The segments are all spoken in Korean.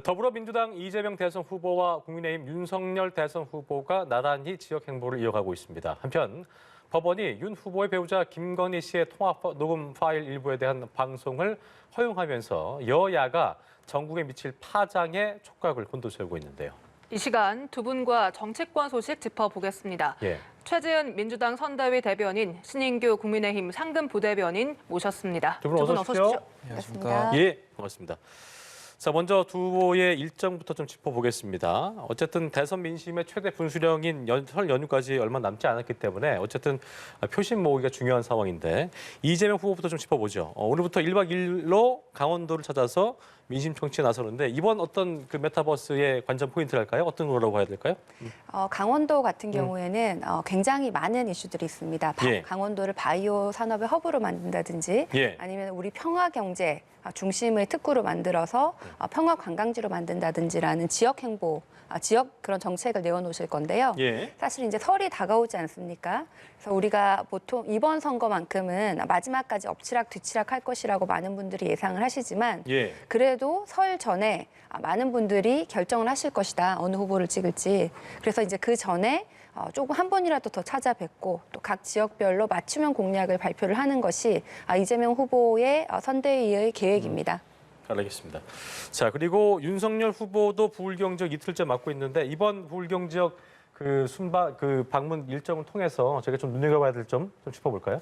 더불어민주당 이재명 대선 후보와 국민의힘 윤석열 대선 후보가 나란히 지역 행보를 이어가고 있습니다. 한편 법원이 윤 후보의 배우자 김건희 씨의 통화 녹음 파일 일부에 대한 방송을 허용하면서 여야가 전국에 미칠 파장에 촉각을 곤두세우고 있는데요. 이 시간 두 분과 정치권 소식 짚어보겠습니다. 최재은 민주당 선대위 대변인, 신인규 국민의힘 상근 부대변인 모셨습니다. 두 분 어서 오십시오. 안녕하십니까. 예, 고맙습니다. 자, 먼저 두 후보의 일정부터 좀 짚어보겠습니다. 어쨌든 대선 민심의 최대 분수령인 설 연휴까지 얼마 남지 않았기 때문에 어쨌든 표심 모으기가 중요한 상황인데 이재명 후보부터 좀 짚어보죠. 오늘부터 1박 2일로 강원도를 찾아서 민심 청취에 나서는데 이번 어떤 그 메타버스의 관전 포인트랄까요? 어떤 거라고 봐야 될까요? 강원도 같은 경우에는 굉장히 많은 이슈들이 있습니다. 강원도를 바이오 산업의 허브로 만든다든지 아니면 우리 평화 경제 중심의 특구로 만들어서 평화 관광지로 만든다든지라는 지역 행보, 지역 그런 정책을 내어놓으실 건데요. 사실 이제 설이 다가오지 않습니까? 그래서 우리가 보통 이번 선거만큼은 마지막까지 엎치락 뒤치락 할 것이라고 많은 분들이 예상을 하시지만 그래도 설 전에 많은 분들이 결정을 하실 것이다. 어느 후보를 찍을지. 그래서 이제 그 전에 조금 한 번이라도 더 찾아뵙고 또 각 지역별로 맞춤형 공약을 발표를 하는 것이 이재명 후보의 선대위의 계획입니다. 알겠습니다. 자, 그리고 윤석열 후보도 부울경 지역 이틀째 맡고 있는데 이번 부울경 지역 그 방문 일정을 통해서 저희가 좀 눈여겨봐야 될 점 좀 짚어볼까요?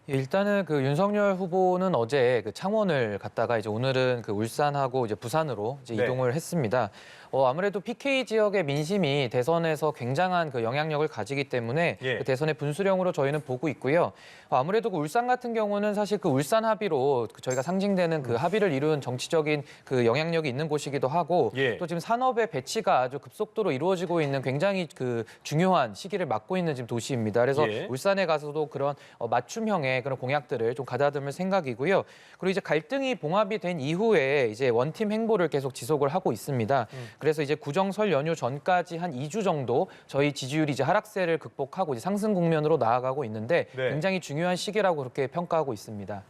일단은 그 윤석열 후보는 어제 그 창원을 갔다가 이제 오늘은 그 울산하고 이제 부산으로 이제 이동을 했습니다. 아무래도 PK 지역의 민심이 대선에서 굉장한 그 영향력을 가지기 때문에 그 대선의 분수령으로 저희는 보고 있고요. 아무래도 그 울산 같은 경우는 사실 그 울산 합의로 저희가 상징되는 그 합의를 이룬 정치적인 그 영향력이 있는 곳이기도 하고 또 지금 산업의 배치가 아주 급속도로 이루어지고 있는 굉장히 그 중요한 시기를 맞고 있는 지금 도시입니다. 그래서 울산에 가서도 그런 맞춤형의 그런 공약들을 좀 가다듬을 생각이고요. 그리고 이제 갈등이 봉합이 된 이후에 이제 원팀 행보를 계속 지속을 하고 있습니다. 그래서 이제 구정설 연휴 전까지 한 2주 정도 저희 지지율이 이제 하락세를 극복하고 이제 상승 국면으로 나아가고 있는데 굉장히 중요한 시기라고 그렇게 평가하고 있습니다.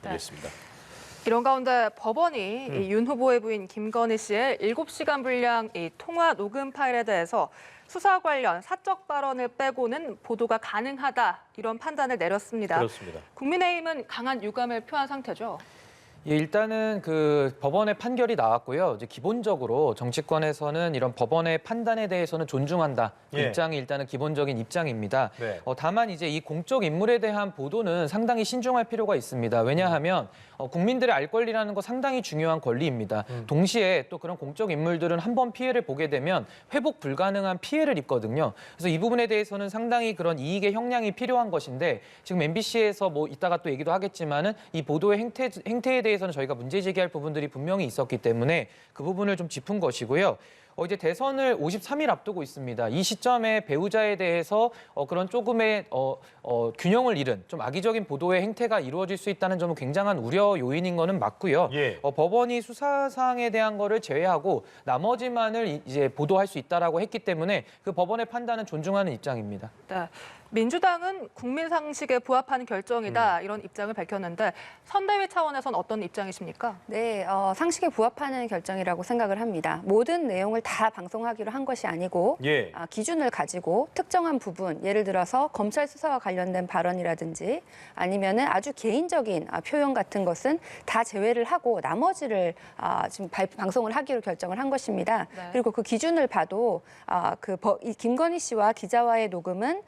알겠습니다. 이런 가운데 법원이 윤 후보의 부인 김건희 씨의 7시간 분량 통화 녹음 파일에 대해서 수사 관련 사적 발언을 빼고는 보도가 가능하다 이런 판단을 내렸습니다. 그렇습니다. 국민의힘은 강한 유감을 표한 상태죠. 일단은 그 법원의 판결이 나왔고요. 이제 기본적으로 정치권에서는 이런 법원의 판단에 대해서는 존중한다. 그 입장이 일단은 기본적인 입장입니다. 다만 이제 이 공적 인물에 대한 보도는 상당히 신중할 필요가 있습니다. 왜냐하면 국민들의 알 권리라는 거 상당히 중요한 권리입니다. 동시에 또 그런 공적 인물들은 한 번 피해를 보게 되면 회복 불가능한 피해를 입거든요. 그래서 이 부분에 대해서는 상당히 그런 이익의 형량이 필요한 것인데 지금 MBC에서 뭐 이따가 또 얘기도 하겠지만은 이 보도의 행태에 대해서는 저희가 문제 제기할 부분들이 분명히 있었기 때문에 그 부분을 좀 짚은 것이고요. 이제 대선을 53일 앞두고 있습니다. 이 시점에 배우자에 대해서 그런 조금의 균형을 잃은 좀 악의적인 보도의 행태가 이루어질 수 있다는 점은 굉장한 우려 요인인 거는 맞고요. 법원이 수사 사항에 대한 거를 제외하고 나머지만을 이제 보도할 수 있다라고 했기 때문에 그 법원의 판단은 존중하는 입장입니다. 민주당은 국민 상식에 부합하는 결정이다 이런 입장을 밝혔는데 선대위 차원에서는 어떤 입장이십니까? 네, 상식에 부합하는 결정이라고 생각을 합니다. 모든 내용을 다 방송하기로 한 것이 아니고 기준을 가지고 특정한 부분, 예를 들어서 검찰 수사와 관련된 발언이라든지 아니면은 아주 개인적인 표현 같은 것은 다 제외를 하고 나머지를 지금 방송을 하기로 결정을 한 것입니다. 그리고 그 기준을 봐도 이 김건희 씨와 기자와의 녹음은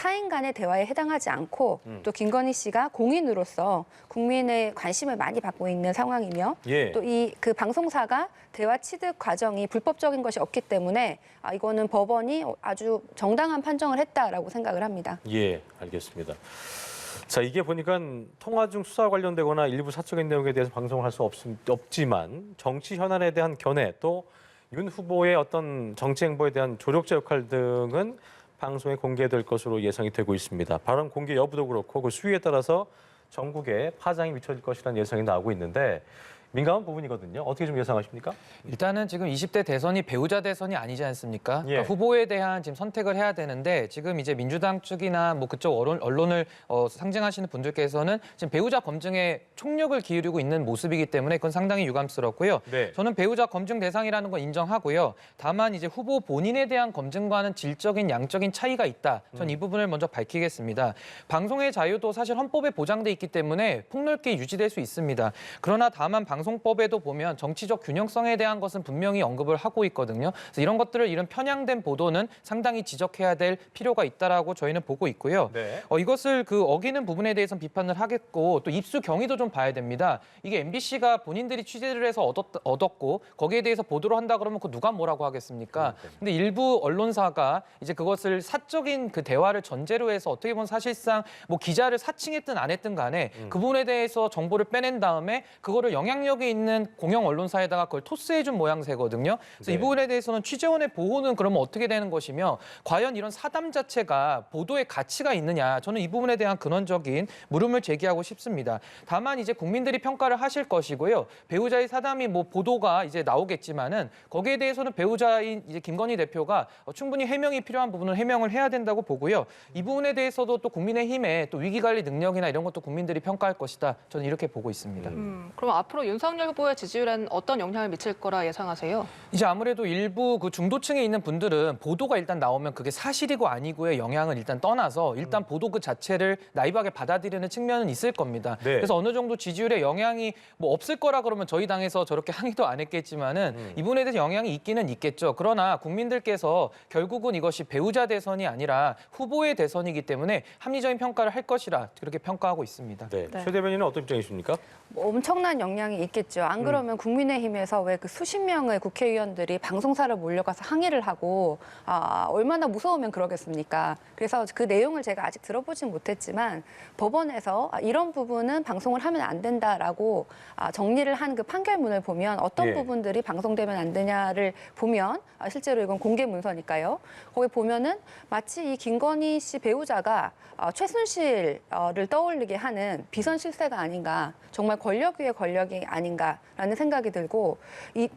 타인 간의 대화에 해당하지 않고 또 김건희 씨가 공인으로서 국민의 관심을 많이 받고 있는 상황이며 또 그 방송사가 대화 취득 과정이 불법적인 것이 없기 때문에 이거는 법원이 아주 정당한 판정을 했다라고 생각을 합니다. 알겠습니다. 자, 이게 보니까 통화 중 수사와 관련되거나 일부 사적인 내용에 대해서 방송을 할 수 없지만 정치 현안에 대한 견해 또 윤 후보의 어떤 정치 행보에 대한 조력자 역할 등은 방송에 공개될 것으로 예상이 되고 있습니다. 발언 공개 여부도 그렇고 그 수위에 따라서 전국에 파장이 미쳐질 것이라는 예상이 나오고 있는데 민감한 부분이거든요. 어떻게 좀 예상하십니까? 일단은 지금 20대 대선이 배우자 대선이 아니지 않습니까? 예. 그러니까 후보에 대한 지금 선택을 해야 되는데 지금 이제 민주당 측이나 뭐 그쪽 언론을 상징하시는 분들께서는 지금 배우자 검증에 총력을 기울이고 있는 모습이기 때문에 그건 상당히 유감스럽고요. 네. 저는 배우자 검증 대상이라는 건 인정하고요. 다만 이제 후보 본인에 대한 검증과는 질적인 양적인 차이가 있다. 전 이 부분을 먼저 밝히겠습니다. 방송의 자유도 사실 헌법에 보장돼 있기 때문에 폭넓게 유지될 수 있습니다. 그러나 다만 방송법에도 보면 정치적 균형성에 대한 것은 분명히 언급을 하고 있거든요. 그래서 이런 것들을 이런 편향된 보도는 상당히 지적해야 될 필요가 있다라고 저희는 보고 있고요. 네. 이것을 어기는 부분에 대해서는 비판을 하겠고 또 입수 경위도 좀 봐야 됩니다. 이게 MBC가 본인들이 취재를 해서 얻었고 거기에 대해서 보도를 한다 그러면 그 누가 뭐라고 하겠습니까? 근데 일부 언론사가 이제 그것을 사적인 그 대화를 전제로 해서 어떻게 보면 사실상 뭐 기자를 사칭했든 안 했든 간에 그 부분에 대해서 정보를 빼낸 다음에 그거를 영향력이 있는 공영 언론사에다가 그걸 토스해준 모양새거든요. 그래서 네. 이 부분에 대해서는 취재원의 보호는 그러면 어떻게 되는 것이며 과연 이런 사담 자체가 보도의 가치가 있느냐 저는 이 부분에 대한 근원적인 물음을 제기하고 싶습니다. 다만 이제 국민들이 평가를 하실 것이고요. 배우자의 사담이 뭐 보도가 이제 나오겠지만은 거기에 대해서는 배우자인 이제 김건희 대표가 충분히 해명이 필요한 부분은 해명을 해야 된다고 보고요. 이 부분에 대해서도 또 국민의힘의 또 위기관리 능력이나 이런 것도 국민들이 평가할 것이다. 저는 이렇게 보고 있습니다. 그럼 앞으로 윤석열 후보의 지지율에는 어떤 영향을 미칠 거라 예상하세요? 이제 아무래도 일부 그 중도층에 있는 분들은 보도가 일단 나오면 그게 사실이고 아니고의 영향을 일단 떠나서 일단 보도 그 자체를 나이브하게 받아들이는 측면은 있을 겁니다. 네. 그래서 어느 정도 지지율에 영향이 뭐 없을 거라 그러면 저희 당에서 저렇게 항의도 안 했겠지만은 이분에 대해서 영향이 있기는 있겠죠. 그러나 국민들께서 결국은 이것이 배우자 대선이 아니라 후보의 대선이기 때문에 합리적인 평가를 할 것이라 그렇게 평가하고 있습니다. 네. 네. 최 대변인은 어떤 입장이십니까? 뭐 엄청난 영향이 있겠죠. 안 그러면 국민의힘에서 왜 그 수십 명의 국회의원들이 방송사를 몰려가서 항의를 하고 얼마나 무서우면 그러겠습니까? 그래서 그 내용을 제가 아직 들어보진 못했지만 법원에서 이런 부분은 방송을 하면 안 된다라고 정리를 한 그 판결문을 보면 어떤 예. 부분들이 방송되면 안 되냐를 보면 실제로 이건 공개 문서니까요. 거기 보면은 마치 이 김건희 씨 배우자가 최순실을 떠올리게 하는 비선 실세가 아닌가, 정말 권력 위의 권력이 아닌가라는 생각이 들고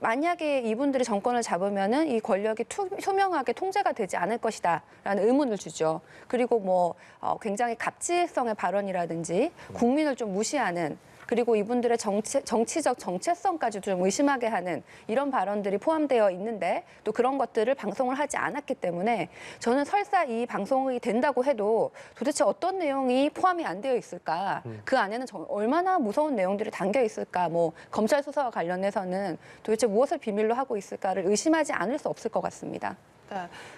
만약에 이분들이 정권을 잡으면은 이 권력이 투명하게 통제가 되지 않을 것이다라는 의문을 주죠. 그리고 뭐 굉장히 갑질성의 발언이라든지 국민을 좀 무시하는 그리고 이분들의 정치적 정체성까지도 좀 의심하게 하는 이런 발언들이 포함되어 있는데 또 그런 것들을 방송을 하지 않았기 때문에 저는 설사 이 방송이 된다고 해도 도대체 어떤 내용이 포함이 안 되어 있을까? 그 안에는 얼마나 무서운 내용들이 담겨 있을까? 뭐 검찰 수사와 관련해서는 도대체 무엇을 비밀로 하고 있을까를 의심하지 않을 수 없을 것 같습니다. 네.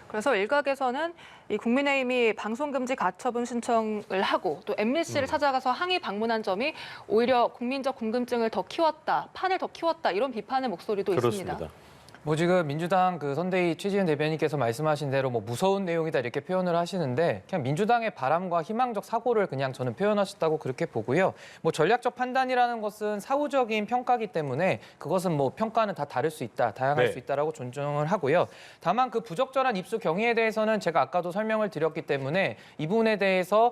그래서 일각에서는 이 국민의힘이 방송금지 가처분 신청을 하고 또 MBC를 찾아가서 항의 방문한 점이 오히려 국민적 궁금증을 더 키웠다, 판을 더 키웠다 이런 비판의 목소리도 그렇습니다. 있습니다. 뭐 지금 민주당 그 선대위 최지은 대변인께서 말씀하신 대로 뭐 무서운 내용이다 이렇게 표현을 하시는데 그냥 민주당의 바람과 희망적 사고를 그냥 저는 표현하셨다고 그렇게 보고요. 뭐 전략적 판단이라는 것은 사후적인 평가기 때문에 그것은 뭐 평가는 다 다를 수 있다, 다양할 네. 수 있다라고 존중을 하고요. 다만 그 부적절한 입수 경위에 대해서는 제가 아까도 설명을 드렸기 때문에 이 부분에 대해서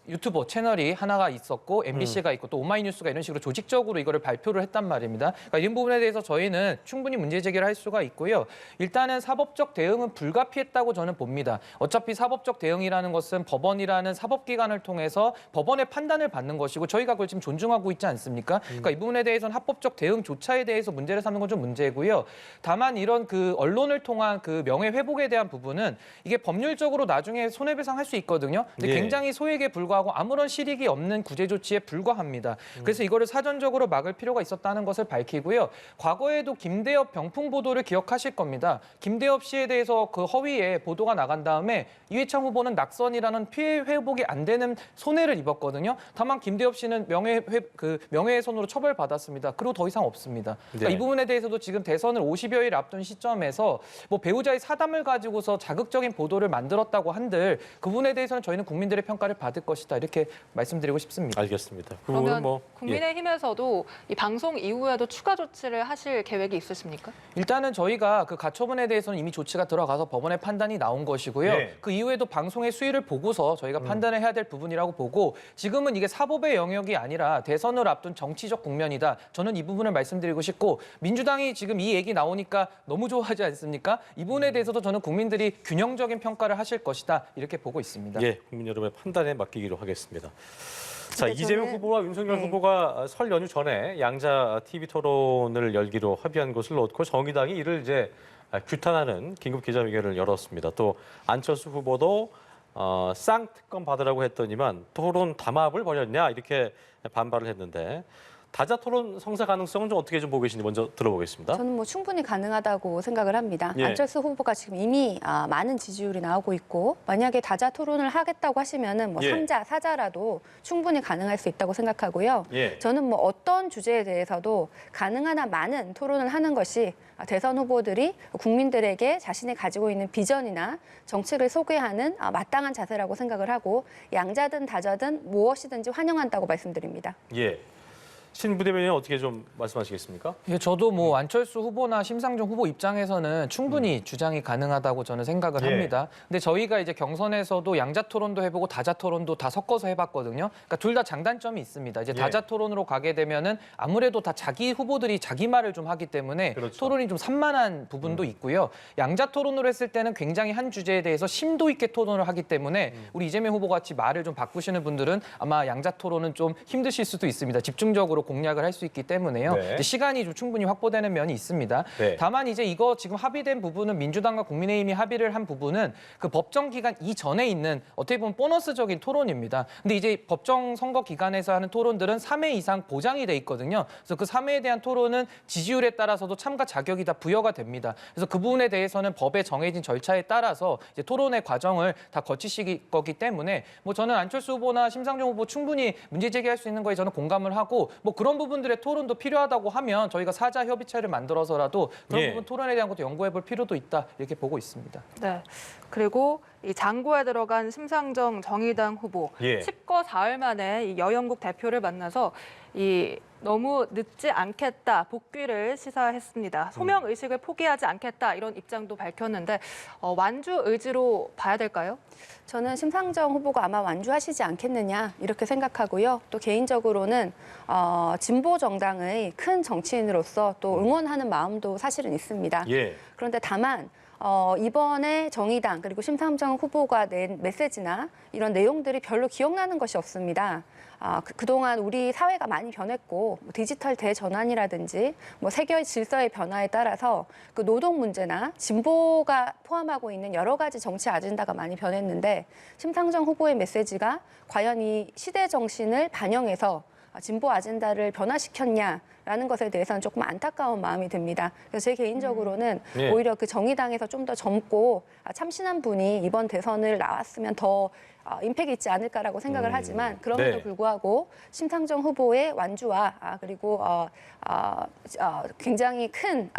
유튜버 채널이 하나가 있었고 MBC가 있고 또 오마이뉴스가 이런 식으로 조직적으로 이거를 발표를 했단 말입니다. 그러니까 이런 부분에 대해서 저희는 충분히 문제 제기를 할 수가 있고요. 일단은 사법적 대응은 불가피했다고 저는 봅니다. 어차피 사법적 대응이라는 것은 법원이라는 사법기관을 통해서 법원의 판단을 받는 것이고 저희가 그걸 지금 존중하고 있지 않습니까? 그러니까 이 부분에 대해서는 합법적 대응조차에 대해서 문제를 삼는 건 좀 문제고요. 다만 이런 그 언론을 통한 그 명예 회복에 대한 부분은 이게 법률적으로 나중에 손해배상할 수 있거든요. 근데 예. 굉장히 소액에 불과하고 아무런 실익이 없는 구제 조치에 불과합니다. 그래서 이거를 사전적으로 막을 필요가 있었다는 것을 밝히고요. 과거에도 김대엽 병풍 보도를 기억하실 겁니다. 김대엽 씨에 대해서 그 허위에 보도가 나간 다음에 이회창 후보는 낙선이라는 피해 회복이 안 되는 손해를 입었거든요. 다만 김대엽 씨는 명예훼손으로 처벌받았습니다. 그리고 더 이상 없습니다. 그러니까 네. 이 부분에 대해서도 지금 대선을 50여일 앞둔 시점에서 뭐 배우자의 사담을 가지고서 자극적인 보도를 만들었다고 한들 그 부분에 대해서는 저희는 국민들의 평가를 받을 것이다. 것이다 이렇게 말씀드리고 싶습니다. 알겠습니다. 그 부분은 그러면 국민의힘에서도 이 방송 이후에도 추가 조치를 하실 계획이 있으십니까? 일단은 저희가 그 가처분에 대해서는 이미 조치가 들어가서 법원의 판단이 나온 것이고요. 예. 그 이후에도 방송의 수위를 보고서 저희가 판단을 해야 될 부분이라고 보고 지금은 이게 사법의 영역이 아니라 대선을 앞둔 정치적 국면이다. 저는 이 부분을 말씀드리고 싶고 민주당이 지금 이 얘기 나오니까 너무 좋아하지 않습니까? 이 부분에 대해서도 저는 국민들이 균형적인 평가를 하실 것이다. 이렇게 보고 있습니다. 예, 국민 여러분의 판단에 맡기기로 하겠습니다. 자, 근데 이재명 저는- 후보와 윤석열 네. 후보가 설 연휴 전에 양자 TV 토론을 열기로 합의한 것을 놓고 정의당이 이를 이제 규탄하는 긴급 기자회견을 열었습니다. 또 안철수 후보도 쌍특검 받으라고 했더니만 토론 담합을 벌였냐 이렇게 반발을 했는데 다자 토론 성사 가능성은 좀 어떻게 좀 보고 계신지 먼저 들어보겠습니다. 저는 뭐 충분히 가능하다고 생각을 합니다. 예. 안철수 후보가 지금 이미 많은 지지율이 나오고 있고 만약에 다자 토론을 하겠다고 하시면은 뭐 예. 3자, 4자라도 충분히 가능할 수 있다고 생각하고요. 예. 저는 뭐 어떤 주제에 대해서도 가능한 한 많은 토론을 하는 것이 대선 후보들이 국민들에게 자신이 가지고 있는 비전이나 정책을 소개하는 마땅한 자세라고 생각을 하고 양자든 다자든 무엇이든지 환영한다고 말씀드립니다. 예. 신 부대변인 어떻게 좀 말씀하시겠습니까? 예, 저도 뭐 안철수 후보나 심상정 후보 입장에서는 충분히 주장이 가능하다고 저는 생각을 예. 합니다. 근데 저희가 이제 경선에서도 양자 토론도 해보고 다자 토론도 다 섞어서 해봤거든요. 그러니까 둘 다 장단점이 있습니다. 이제 예. 다자 토론으로 가게 되면은 아무래도 다 자기 후보들이 자기 말을 좀 하기 때문에 그렇죠. 토론이 좀 산만한 부분도 있고요. 양자 토론으로 했을 때는 굉장히 한 주제에 대해서 심도 있게 토론을 하기 때문에 우리 이재명 후보 같이 말을 좀 바꾸시는 분들은 아마 양자 토론은 좀 힘드실 수도 있습니다. 집중적으로 공략을 할 수 있기 때문에요. 네. 이제 시간이 좀 충분히 확보되는 면이 있습니다. 네. 다만 이제 이거 지금 합의된 부분은 민주당과 국민의힘이 합의를 한 부분은 그 법정 기간 이전에 있는 어떻게 보면 보너스적인 토론입니다. 근데 이제 법정 선거 기간에서 하는 토론들은 3회 이상 보장이 돼 있거든요. 그래서 그 3회에 대한 토론은 지지율에 따라서도 참가 자격이 다 부여가 됩니다. 그래서 그 부분에 대해서는 법에 정해진 절차에 따라서 이제 토론의 과정을 다 거치실 거기 때문에 뭐 저는 안철수 후보나 심상정 후보 충분히 문제 제기할 수 있는 거에 저는 공감을 하고 뭐 그런 부분들의 토론도 필요하다고 하면 저희가 사자 협의체를 만들어서라도 그런 예. 부분 토론에 대한 것도 연구해 볼 필요도 있다 이렇게 보고 있습니다. 네. 그리고 이 장고에 들어간 심상정 정의당 후보 예. 칩거 사흘 만에 이 여영국 대표를 만나서 이 너무 늦지 않겠다 복귀를 시사했습니다. 소명 의식을 포기하지 않겠다 이런 입장도 밝혔는데 완주 의지로 봐야 될까요? 저는 심상정 후보가 아마 완주하시지 않겠느냐 이렇게 생각하고요. 또 개인적으로는 진보 정당의 큰 정치인으로서 또 응원하는 마음도 사실은 있습니다. 예. 그런데 다만 이번에 정의당 그리고 심상정 후보가 낸 메시지나 이런 내용들이 별로 기억나는 것이 없습니다. 그동안 우리 사회가 많이 변했고 뭐 디지털 대전환이라든지 뭐 세계 질서의 변화에 따라서 그 노동 문제나 진보가 포함하고 있는 여러 가지 정치 아젠다가 많이 변했는데 심상정 후보의 메시지가 과연 이 시대 정신을 반영해서 진보 아젠다를 변화시켰냐라는 것에 대해서는 조금 안타까운 마음이 듭니다. 그래서 제 개인적으로는 예. 오히려 그 정의당에서 좀 더 젊고 참신한 분이 이번 대선을 나왔으면 더 임팩이 있지 않을까라고 생각을 하지만 그럼에도 네. 불구하고 심상정 후보의 완주와 그리고 굉장히 큰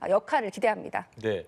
역할을 기대합니다. 네.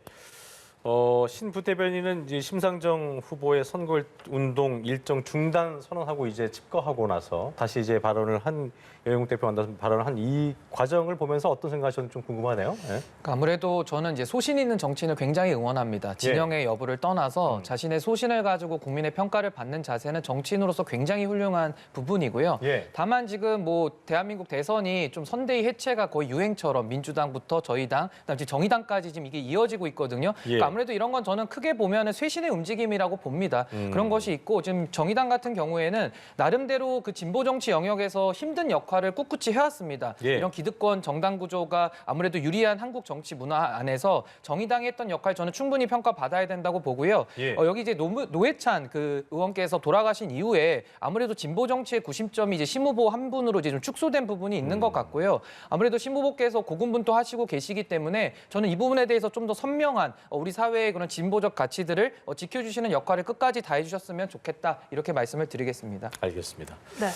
신 부대변인은 이제 심상정 후보의 선거운동 일정 중단 선언하고 이제 집거하고 나서 다시 이제 발언을 한 여영국 대표 만나서 발언을 한 이 과정을 보면서 어떤 생각하셨는지 좀 궁금하네요. 네. 그러니까 아무래도 저는 이제 소신 있는 정치인을 굉장히 응원합니다. 진영의 여부를 떠나서 자신의 소신을 가지고 국민의 평가를 받는 자세는 정치인으로서 굉장히 훌륭한 부분이고요. 예. 다만 지금 뭐 대한민국 대선이 좀 선대위 해체가 거의 유행처럼 민주당부터 저희당, 그다음 에 정의당까지 지금 이게 이어지고 있거든요. 예. 그러니까 아무래도 이런 건 저는 크게 보면은 쇄신의 움직임이라고 봅니다. 그런 것이 있고 지금 정의당 같은 경우에는 나름대로 그 진보 정치 영역에서 힘든 역할을 꿋꿋이 해왔습니다. 예. 이런 기득권 정당 구조가 아무래도 유리한 한국 정치 문화 안에서 정의당이 했던 역할 저는 충분히 평가받아야 된다고 보고요. 예. 여기 이제 노회찬 그 의원께서 돌아가신 이후에 아무래도 진보 정치의 구심점이 이제 심 후보 한 분으로 이제 좀 축소된 부분이 있는 것 같고요. 아무래도 심 후보께서 고군분투하시고 계시기 때문에 저는 이 부분에 대해서 좀 더 선명한 우리 사회의 그런 진보적 가치들을 지켜주시는 역할을 끝까지 다해주셨으면 좋겠다 이렇게 말씀을 드리겠습니다. 알겠습니다. 네.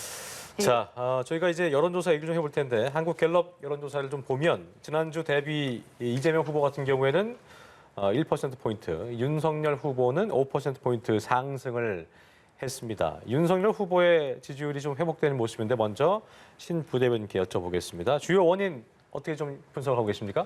자, 저희가 이제 여론조사 얘기를 좀 해볼 텐데 한국갤럽 여론조사를 좀 보면 지난주 대비 이재명 후보 같은 경우에는 1%포인트, 윤석열 후보는 5%포인트 상승을 했습니다. 윤석열 후보의 지지율이 좀 회복되는 모습인데 먼저 신 부대변인께 여쭤보겠습니다. 주요 원인 어떻게 좀 분석을 하고 계십니까?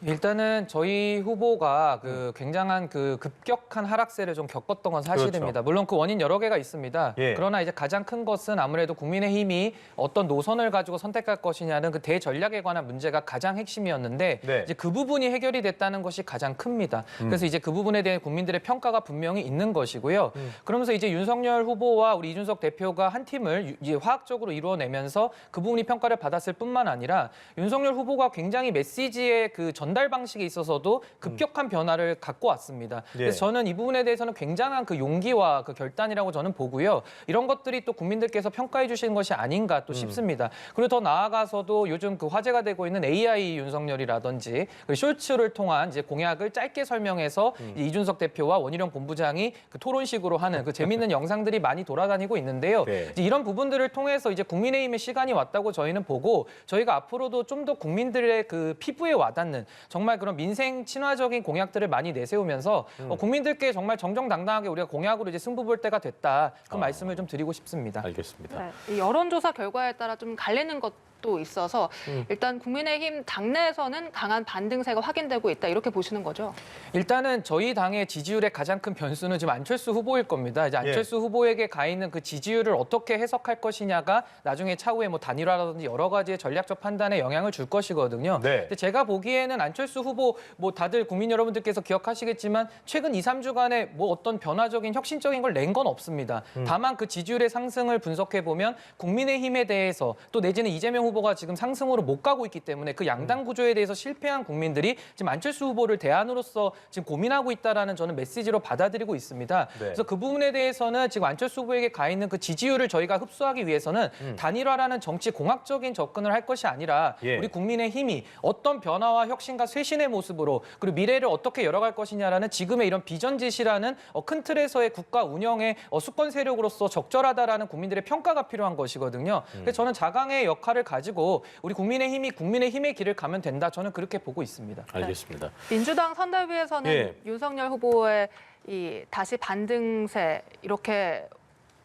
일단은 저희 후보가 그 굉장한 그 급격한 하락세를 좀 겪었던 건 사실입니다. 그렇죠. 물론 그 원인 여러 개가 있습니다. 예. 그러나 이제 가장 큰 것은 아무래도 국민의힘이 어떤 노선을 가지고 선택할 것이냐는 그 대전략에 관한 문제가 가장 핵심이었는데 네. 이제 그 부분이 해결이 됐다는 것이 가장 큽니다. 그래서 이제 그 부분에 대한 국민들의 평가가 분명히 있는 것이고요. 그러면서 이제 윤석열 후보와 우리 이준석 대표가 한 팀을 이제 화학적으로 이루어내면서 그 부분이 평가를 받았을 뿐만 아니라 윤석열 후보가 굉장히 메시지의 그 전달 방식에 있어서도 급격한 변화를 갖고 왔습니다. 그래서 저는 이 부분에 대해서는 굉장한 그 용기와 그 결단이라고 저는 보고요. 이런 것들이 또 국민들께서 평가해 주시는 것이 아닌가 또 싶습니다. 그리고 더 나아가서도 요즘 그 화제가 되고 있는 AI 윤석열이라든지 그 쇼츠를 통한 이제 공약을 짧게 설명해서 이준석 대표와 원희룡 본부장이 그 토론식으로 하는 그 재밌는 영상들이 많이 돌아다니고 있는데요. 네. 이제 이런 부분들을 통해서 이제 국민의힘의 시간이 왔다고 저희는 보고 저희가 앞으로도 좀 더 국민들의 그 피부에 와닿는 정말 그런 민생 친화적인 공약들을 많이 내세우면서 국민들께 정말 정정당당하게 우리가 공약으로 이제 승부 볼 때가 됐다. 그 말씀을 좀 드리고 싶습니다. 알겠습니다. 네, 이 여론조사 결과에 따라 좀 갈리는 것도 있어서 일단 국민의힘 당내에서는 강한 반등세가 확인되고 있다 이렇게 보시는 거죠? 일단은 저희 당의 지지율의 가장 큰 변수는 지금 안철수 후보일 겁니다. 이제 안철수 후보에게 가 있는 그 지지율을 어떻게 해석할 것이냐가 나중에 차후에 뭐 단일화라든지 여러 가지의 전략적 판단에 영향을 줄 것이거든요. 네. 근데 제가 보기에는 안철수 후보 뭐 다들 국민 여러분들께서 기억하시겠지만 최근 2, 3주간에 뭐 어떤 변화적인 혁신적인 걸 낸 건 없습니다. 다만 그 지지율의 상승을 분석해 보면 국민의힘에 대해서 또 내지는 이재명 후보가 지금 상승으로 못 가고 있기 때문에 그 양당 구조에 대해서 실패한 국민들이 지금 안철수 후보를 대안으로서 지금 고민하고 있다라는 저는 메시지로 받아들이고 있습니다. 네. 그래서 그 부분에 대해서는 지금 안철수 후보에게 가 있는 그 지지율을 저희가 흡수하기 위해서는 단일화라는 정치 공학적인 접근을 할 것이 아니라 예. 우리 국민의힘이 어떤 변화와 혁신과 쇄신의 모습으로 그리고 미래를 어떻게 열어갈 것이냐라는 지금의 이런 비전 제시라는 큰 틀에서의 국가 운영의 수권 세력으로서 적절하다라는 국민들의 평가가 필요한 것이거든요. 그래서 저는 자강의 역할을 가지고 우리 국민의힘이 국민의힘의 길을 가면 된다. 저는 그렇게 보고 있습니다. 알겠습니다. 민주당 선대위에서는 예. 윤석열 후보의 이 다시 반등세 이렇게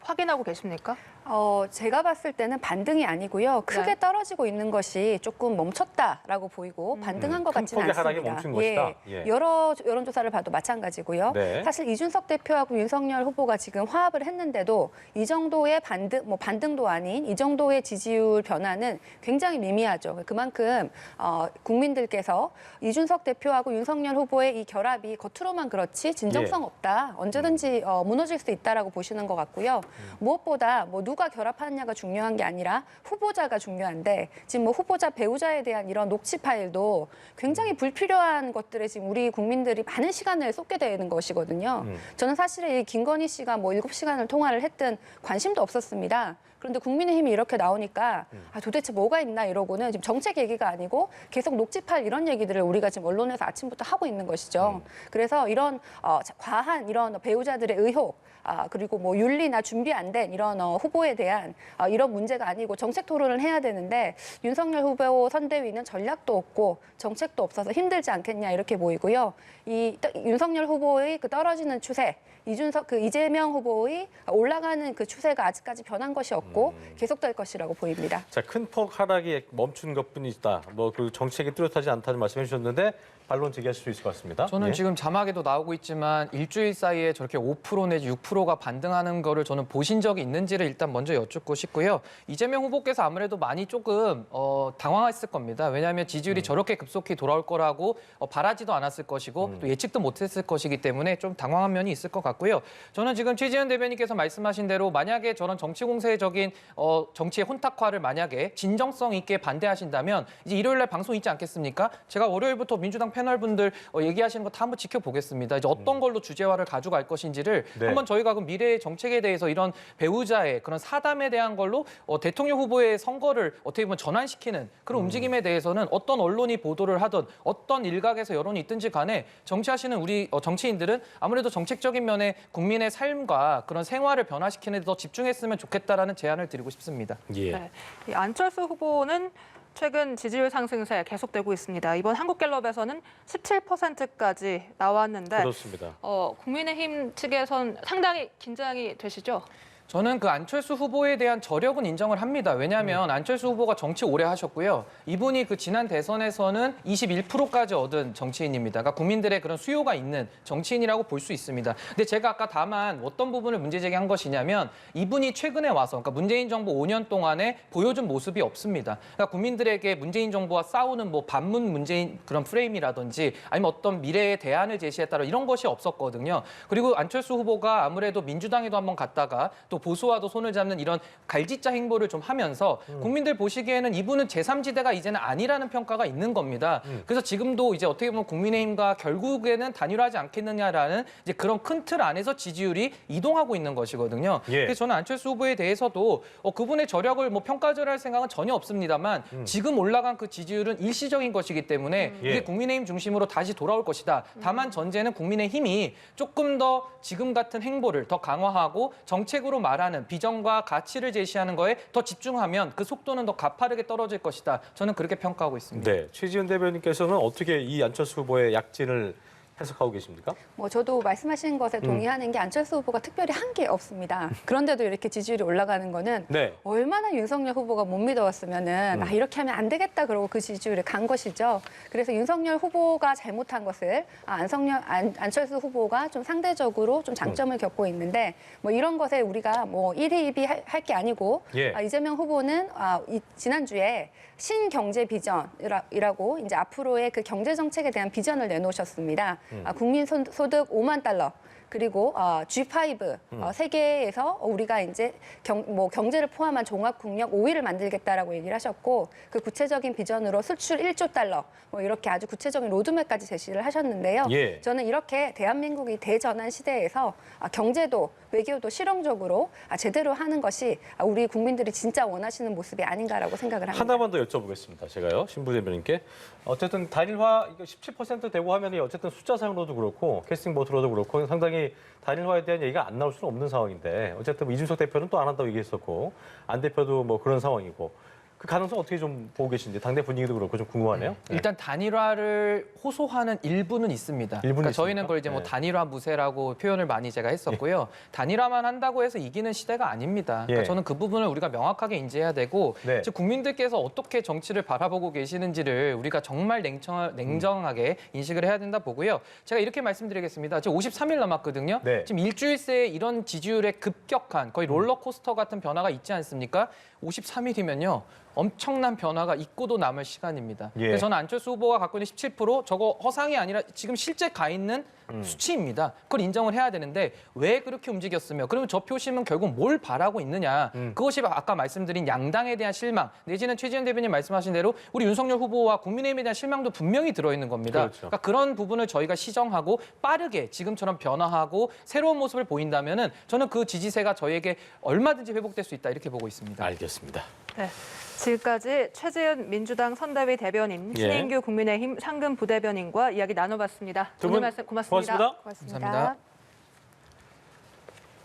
확인하고 계십니까? 제가 봤을 때는 반등이 아니고요. 크게 네. 떨어지고 있는 것이 조금 멈췄다라고 보이고 반등한 것 같지는 큰 폭의 하락이 않습니다. 멈춘 것이다. 예. 여러 여론조사를 봐도 마찬가지고요. 네. 사실 이준석 대표하고 윤석열 후보가 지금 화합을 했는데도 이 정도의 반등도 아닌 이 정도의 지지율 변화는 굉장히 미미하죠. 그만큼 국민들께서 이준석 대표하고 윤석열 후보의 이 결합이 겉으로만 그렇지 진정성 없다. 언제든지 무너질 수 있다라고 보시는 것 같고요. 무엇보다 누가 결합하느냐가 중요한 게 아니라 후보자가 중요한데 지금 후보자 배우자에 대한 이런 녹취 파일도 굉장히 불필요한 것들에 지금 우리 국민들이 많은 시간을 쏟게 되는 것이거든요. 저는 사실은 이 김건희 씨가 7시간을 통화를 했든 관심도 없었습니다. 그런데 국민의힘이 이렇게 나오니까 도대체 뭐가 있나 이러고는 지금 정책 얘기가 아니고 계속 녹취팔 이런 얘기들을 우리가 지금 언론에서 아침부터 하고 있는 것이죠. 그래서 이런 과한 이런 배우자들의 의혹 그리고 윤리나 준비 안 된 이런 후보에 대한 이런 문제가 아니고 정책 토론을 해야 되는데 윤석열 후보 선대위는 전략도 없고 정책도 없어서 힘들지 않겠냐 이렇게 보이고요. 이 윤석열 후보의 그 떨어지는 추세, 이재명 후보의 올라가는 그 추세가 아직까지 변한 것이 없고 계속될 것이라고 보입니다. 자, 큰 폭 하락이 멈춘 것뿐이다. 그 정책이 뚜렷하지 않다는 말씀해 주셨는데 반론 제기하실 수 있을 것 같습니다. 저는 예. 지금 자막에도 나오고 있지만 일주일 사이에 저렇게 5% 내지 6%가 반등하는 거를 저는 보신 적이 있는지를 일단 먼저 여쭙고 싶고요. 이재명 후보께서 아무래도 많이 조금 당황했을 겁니다. 왜냐하면 지지율이 저렇게 급속히 돌아올 거라고 바라지도 않았을 것이고 또 예측도 못했을 것이기 때문에 좀 당황한 면이 있을 것 같고요. 저는 지금 최지은 대변인께서 말씀하신 대로 만약에 저런 정치 공세적인 정치의 혼탁화를 만약에 진정성 있게 반대하신다면 이제 일요일 날 방송 있지 않겠습니까? 제가 월요일부터 민주당 패널분들 얘기하시는 거 다 한번 지켜보겠습니다. 이제 어떤 걸로 주제화를 가져갈 것인지를 네. 한번 저희가 그 미래의 정책에 대해서 이런 배우자의 그런 사담에 대한 걸로 대통령 후보의 선거를 어떻게 보면 전환시키는 그런 움직임에 대해서는 어떤 언론이 보도를 하든 어떤 일각에서 여론이 있든지 간에 정치하시는 우리 정치인들은 아무래도 정책적인 면에 국민의 삶과 그런 생활을 변화시키는 데 더 집중했으면 좋겠다라는 제안을 드리고 싶습니다. 예. 네. 이 안철수 후보는 최근 지지율 상승세 계속되고 있습니다. 이번 한국갤럽에서는 17%까지 나왔는데 그렇습니다. 국민의힘 측에선 상당히 긴장이 되시죠? 저는 그 안철수 후보에 대한 저력은 인정을 합니다. 왜냐하면 안철수 후보가 정치 오래 하셨고요. 이분이 그 지난 대선에서는 21%까지 얻은 정치인입니다. 그러니까 국민들의 그런 수요가 있는 정치인이라고 볼 수 있습니다. 근데 제가 아까 다만 어떤 부분을 문제 제기한 것이냐면 이분이 최근에 와서 그러니까 문재인 정부 5년 동안에 보여준 모습이 없습니다. 그러니까 국민들에게 문재인 정부와 싸우는 뭐 반문 문재인 그런 프레임이라든지 아니면 어떤 미래의 대안을 제시했다라 이런 것이 없었거든요. 그리고 안철수 후보가 아무래도 민주당에도 한번 갔다가 또 보수와도 손을 잡는 이런 갈짓자 행보를 좀 하면서 국민들 보시기에는 이분은 제3지대가 이제는 아니라는 평가가 있는 겁니다. 그래서 지금도 이제 어떻게 보면 국민의힘과 결국에는 단일화하지 않겠느냐라는 이제 그런 큰 틀 안에서 지지율이 이동하고 있는 것이거든요. 그래서 저는 안철수 후보에 대해서도 그분의 저력을 뭐 평가절할 생각은 전혀 없습니다만 지금 올라간 그 지지율은 일시적인 것이기 때문에 이게 국민의힘 중심으로 다시 돌아올 것이다. 다만 전제는 국민의힘이 조금 더 지금 같은 행보를 더 강화하고 정책으로 말하는 비전과 가치를 제시하는 거에 더 집중하면 그 속도는 더 가파르게 떨어질 것이다. 저는 그렇게 평가하고 있습니다. 네, 최지은 대변인께서는 어떻게 이 안철수 후보의 약진을 해석하고 계십니까? 뭐 저도 말씀하신 것에 동의하는 게 안철수 후보가 특별히 한 게 없습니다. 그런데도 이렇게 지지율이 올라가는 거는 네. 얼마나 윤석열 후보가 못 믿어왔으면은 이렇게 하면 안 되겠다 그러고 그 지지율이 간 것이죠. 그래서 윤석열 후보가 잘못한 것을 안철수 후보가 좀 상대적으로 좀 장점을 겪고 있는데 뭐 이런 것에 우리가 뭐 일희일비 할 게 아니고 이재명 후보는 지난주에 신경제 비전이라고 이제 앞으로의 그 경제 정책에 대한 비전을 내놓으셨습니다. 국민 소득 5만 달러. 그리고 G5 세계에서 우리가 이제 경제를 포함한 종합 국력 5위를 만들겠다라고 얘기를 하셨고 그 구체적인 비전으로 수출 1조 달러 뭐 이렇게 아주 구체적인 로드맵까지 제시를 하셨는데요. 저는 이렇게 대한민국이 대전환 시대에서 경제도 외교도 실용적으로 제대로 하는 것이 우리 국민들이 진짜 원하시는 모습이 아닌가라고 생각을 합니다. 하나만 더 여쭤보겠습니다. 제가요, 신부 대변인께. 어쨌든 단일화 이거 17% 되고 하면 어쨌든 숫자상으로도 그렇고 캐스팅 보트로도 그렇고 상당히 단일화에 대한 얘기가 안 나올 수는 없는 상황인데 어쨌든 이준석 대표는 또 안 한다고 얘기했었고 안 대표도 뭐 그런 상황이고 그 가능성 어떻게 좀 보고 계신지 당내 분위기도 그렇고 좀 궁금하네요. 네. 일단 단일화를 호소하는 일부는 있습니다. 그러니까 저희는 그걸 이제 뭐 단일화 무쇠라고 표현을 많이 제가 했었고요. 단일화만 한다고 해서 이기는 시대가 아닙니다. 그러니까 저는 그 부분을 우리가 명확하게 인지해야 되고 즉 국민들께서 어떻게 정치를 바라보고 계시는지를 우리가 정말 냉정하게 인식을 해야 된다 보고요. 제가 이렇게 말씀드리겠습니다. 지금 53일 남았거든요. 지금 일주일 새에 이런 지지율의 급격한 거의 롤러코스터 같은 변화가 있지 않습니까? 53일이면요. 엄청난 변화가 있고도 남을 시간입니다. 그래서 저는 안철수 후보가 갖고 있는 17% 저거 허상이 아니라 지금 실제 가 있는 수치입니다. 그걸 인정을 해야 되는데 왜 그렇게 움직였으며 그러면 저 표심은 결국 뭘 바라고 있느냐. 그것이 아까 말씀드린 양당에 대한 실망 내지는 최지은 대변인 말씀하신 대로 우리 윤석열 후보와 국민의힘에 대한 실망도 분명히 들어있는 겁니다. 그러니까 그런 부분을 저희가 시정하고 빠르게 지금처럼 변화하고 새로운 모습을 보인다면은 저는 그 지지세가 저희에게 얼마든지 회복될 수 있다 이렇게 보고 있습니다. 알겠습니다. 네. 지금까지 최재은 민주당 선대위 대변인, 신인규 국민의힘 상근 부대변인과 이야기 나눠봤습니다. 두 분 오늘 말씀 고맙습니다. 고맙습니다. 고맙습니다. 감사합니다.